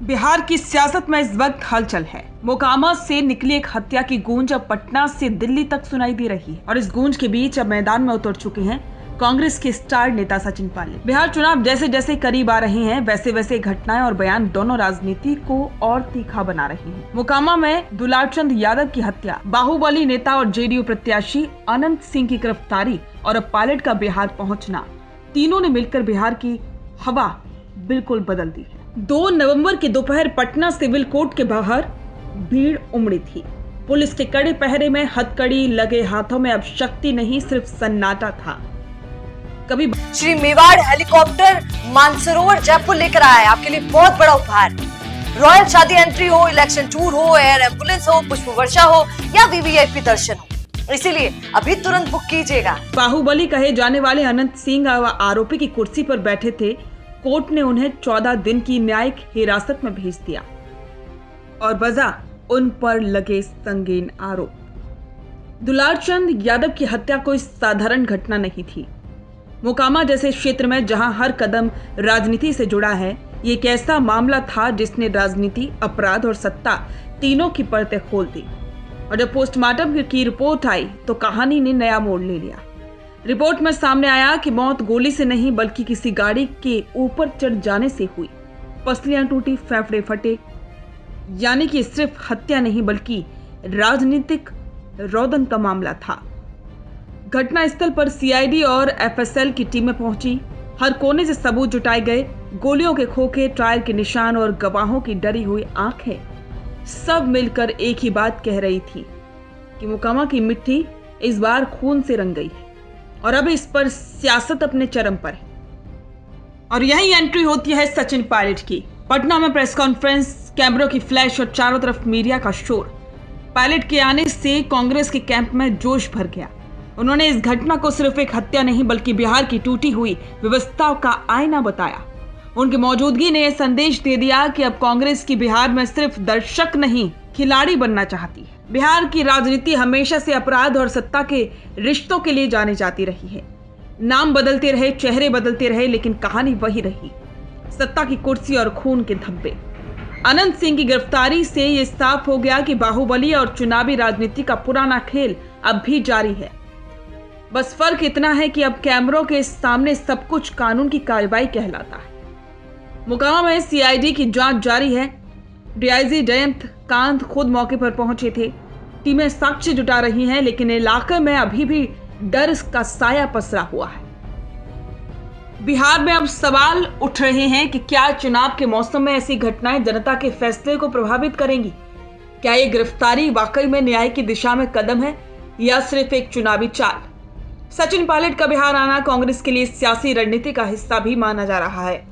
बिहार की सियासत में इस वक्त हलचल है। मोकामा से निकली एक हत्या की गूंज अब पटना से दिल्ली तक सुनाई दे रही है और इस गूंज के बीच अब मैदान में उतर चुके हैं कांग्रेस के स्टार नेता सचिन पायलट। बिहार चुनाव जैसे जैसे करीब आ रहे हैं वैसे वैसे घटनाएं और बयान दोनों राजनीति को और तीखा बना रही हैं। मोकामा में दुलारचंद यादव की हत्या, बाहुबली नेता और जेडीयू प्रत्याशी अनंत सिंह की गिरफ्तारी और अब पायलट का बिहार पहुंचना, तीनों ने मिलकर बिहार की हवा बिल्कुल बदल दी है। 2 नवंबर की दोपहर पटना सिविल कोर्ट के बाहर भीड़ उमड़ी थी। पुलिस के कड़े पहरे में हथकड़ी लगे हाथों में अब शक्ति नहीं, सिर्फ सन्नाटा था। कभी श्री मेवाड़ हेलीकॉप्टर मानसरोवर जयपुर लेकर आया है आपके लिए बहुत बड़ा उपहार। रॉयल शादी एंट्री हो, इलेक्शन टूर हो, एयर एम्बुलेंस हो, पुष्प वर्षा हो या वीवीआईपी दर्शन हो, इसीलिए अभी तुरंत बुक कीजिएगा। बाहुबली कहे जाने वाले अनंत सिंह आरोपी की कुर्सी पर बैठे थे। कोर्ट ने उन्हें 14 दिन की न्यायिक हिरासत में भेज दिया और वजह उन पर लगे संगीन आरोप। दुलारचंद यादव की हत्या कोई साधारण घटना नहीं थी। मोकामा जैसे क्षेत्र में जहां हर कदम राजनीति से जुड़ा है, ये एक ऐसा मामला था जिसने राजनीति, अपराध और सत्ता तीनों की परतें खोल दी। और जब पोस्टमार्टम की रिपोर्ट आई तो कहानी ने नया मोड़ ले लिया। रिपोर्ट में सामने आया कि मौत गोली से नहीं बल्कि किसी गाड़ी के ऊपर चढ़ जाने से हुई। पसलियां टूटी, फेफड़े फटे, यानी कि सिर्फ हत्या नहीं बल्कि राजनीतिक रौदन का मामला था। घटनास्थल पर सीआईडी और एफएसएल की टीमें पहुंची। हर कोने से सबूत जुटाए गए, गोलियों के खोखे, टायर के निशान और गवाहों की डरी हुई आंखें सब मिलकर एक ही बात कह रही थी कि मोकामा की मिट्टी इस बार खून से रंग गई है और अब इस पर सियासत अपने चरम पर है। और यही एंट्री होती है सचिन पायलट की। पटना में प्रेस कॉन्फ्रेंस, कैमरों की फ्लैश और चारों तरफ मीडिया का शोर। पायलट के आने से कांग्रेस के कैंप में जोश भर गया। उन्होंने इस घटना को सिर्फ एक हत्या नहीं बल्कि बिहार की टूटी हुई व्यवस्था का आईना बताया। उनकी मौजूदगी ने यह संदेश दे दिया कि अब कांग्रेस की बिहार में सिर्फ दर्शक नहीं, खिलाड़ी बनना चाहती है। बिहार की राजनीति हमेशा से अपराध और सत्ता के रिश्तों के लिए जानी जाती रही है। नाम बदलते रहे, चेहरे बदलते रहे, लेकिन कहानी वही रही, सत्ता की कुर्सी और खून के धब्बे। अनंत सिंह की गिरफ्तारी से ये साफ हो गया कि बाहुबली और चुनावी राजनीति का पुराना खेल अब भी जारी है। बस फर्क इतना है कि अब कैमरों के सामने सब कुछ कानून की कार्रवाई कहलाता है। मोकामा में सीआईडी की जांच जारी है। डीआईजी जयंत कांत खुद मौके पर पहुंचे थे। टीमें साक्ष्य जुटा रही हैं, लेकिन इलाके में अभी भी डर का साया पसरा हुआ है। बिहार में अब सवाल उठ रहे हैं कि क्या चुनाव के मौसम में ऐसी घटनाएं जनता के फैसले को प्रभावित करेंगी? क्या ये गिरफ्तारी वाकई में न्याय की दिशा में कदम है या सिर्फ एक चुनावी चाल? सचिन पायलट का बिहार आना कांग्रेस के लिए सियासी रणनीति का हिस्सा भी माना जा रहा है।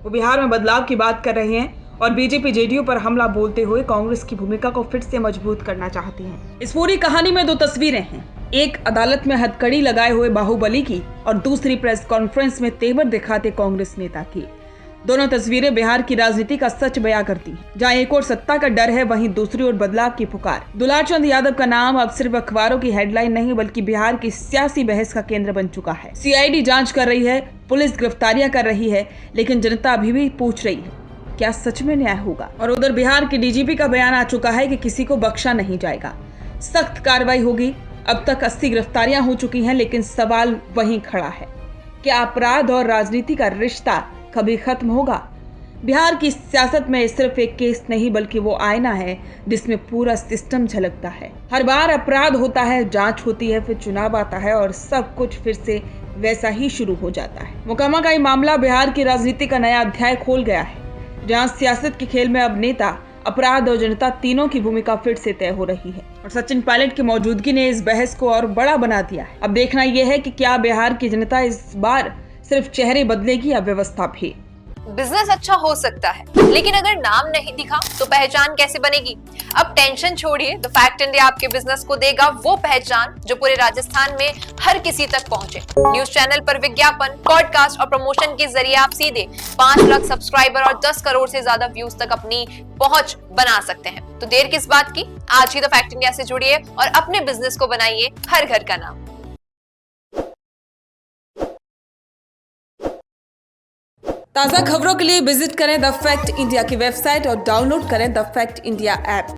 वो बिहार में बदलाव की बात कर रहे हैं और बीजेपी जेडीयू पर हमला बोलते हुए कांग्रेस की भूमिका को फिर से मजबूत करना चाहती हैं। इस पूरी कहानी में 2 तस्वीरें हैं, एक अदालत में हथकड़ी लगाए हुए बाहुबली की और दूसरी प्रेस कॉन्फ्रेंस में तेवर दिखाते कांग्रेस नेता की। दोनों तस्वीरें बिहार की राजनीति का सच बयां करती हैं। जहां एक ओर सत्ता का डर है, वहीं दूसरी ओर बदलाव की पुकार। दुलारचंद यादव का नाम अब सिर्फ अखबारों की हेडलाइन नहीं बल्कि बिहार की सियासी बहस का केंद्र बन चुका है। सीआईडी जांच कर रही है, पुलिस गिरफ्तारियां कर रही है, लेकिन जनता अभी भी पूछ रही है, क्या सच में न्याय होगा? और उधर बिहार के डीजीपी का बयान आ चुका है कि किसी को बख्शा नहीं जाएगा, सख्त कार्रवाई होगी। अब तक 80 गिरफ्तारियां हो चुकी हैं, लेकिन सवाल वहीं खड़ा है, क्या अपराध और राजनीति का रिश्ता कभी खत्म होगा? बिहार की सियासत में सिर्फ एक केस नहीं बल्कि वो आईना है जिसमें पूरा सिस्टम झलकता है। हर बार अपराध होता है, जांच होती है, फिर चुनाव आता है और सब कुछ फिर से वैसा ही शुरू हो जाता है। मोकामा का ये मामला बिहार की राजनीति का नया अध्याय खोल गया है, जहां सियासत के खेल में अब नेता, अपराध और जनता तीनों की भूमिका फिर से तय हो रही है। और सचिन पायलट की मौजूदगी ने इस बहस को और बड़ा बना दिया है। अब देखना यह है कि क्या बिहार की जनता इस बार सिर्फ चेहरे बदलेगी या व्यवस्था भी। बिजनेस अच्छा हो सकता है, लेकिन अगर नाम नहीं दिखा तो पहचान कैसे बनेगी? अब टेंशन छोड़िए, द फैक्ट इंडिया आपके बिजनेस को देगा वो पहचान जो पूरे राजस्थान में हर किसी तक पहुंचे। न्यूज चैनल पर विज्ञापन, पॉडकास्ट और प्रमोशन के जरिए आप सीधे 5 लाख सब्सक्राइबर और 10 करोड़ से ज्यादा व्यूज तक अपनी पहुंच बना सकते हैं। तो देर किस बात की, आज ही द फैक्ट इंडिया से जुड़िए और अपने बिजनेस को बनाइए हर घर का नाम। ताज़ा खबरों के लिए विजिट करें द फैक्ट इंडिया की वेबसाइट और डाउनलोड करें द फैक्ट इंडिया ऐप।